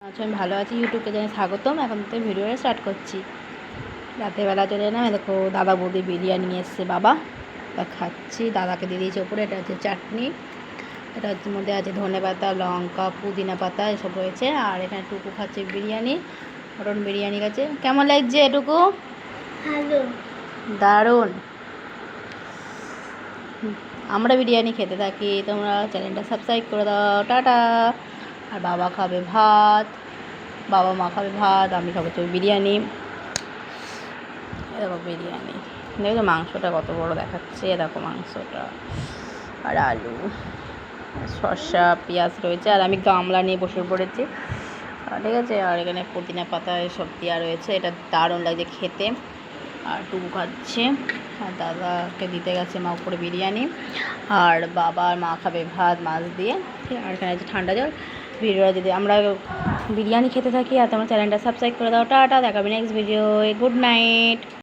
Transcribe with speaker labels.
Speaker 1: আচ্ছা, আমি ভালো আছি। ইউটিউবকে জানাই স্বাগতম। এখন থেকে ভিডিওটা স্টার্ট করছি। রাতের বেলা চলে এলাম, দেখো দাদা বৌদি বিরিয়ানি নিয়ে এসছে বাবা, তা খাচ্ছি। দাদাকে দিয়ে দিয়েছে ওপরে। এটা হচ্ছে চাটনি, এটা হচ্ছে মধ্যে আছে ধনে পাতা, লঙ্কা, পুদিনা পাতা এসব রয়েছে। আর এখানে টুকু খাচ্ছে বিরিয়ানি, মটন বিরিয়ানি খাচ্ছে। কেমন লাগছে এটুকু?
Speaker 2: ভালো,
Speaker 1: দারুণ। আমরা বিরিয়ানি খেতে থাকি, তোমরা চ্যানেলটা সাবস্ক্রাইব করে দাও। টাটা। আর বাবা খাবে ভাত, বাবা মা খাবে ভাত, আমি খাবো তো বিরিয়ানি। দেখো বিরিয়ানি, দেখো মাংসটা কত বড় দেখাচ্ছে, দেখো মাংসটা, আর আলু, শসা, পেঁয়াজ রয়েছে। আর আমি গামলা নিয়ে বসে পড়েছি, ঠিক আছে। আর এখানে পুদিনা পাতা এসব দেওয়া রয়েছে, এটা দারুণ লাগছে খেতে। আর টুকু খাচ্ছে, আর দাদাকে দিতে গেছে মা উপরে বিরিয়ানি। আর বাবা আর মা খাবে ভাত মাছ দিয়ে। আর এখানে আছে ঠান্ডা জল। ভিডিওটা যদি আমরা বিরিয়ানি খেতে থাকি, আর তোমার চ্যানেলটা সাবস্ক্রাইব করে দাও। টাটা, দেখাবে নেক্সট ভিডিও। Good night.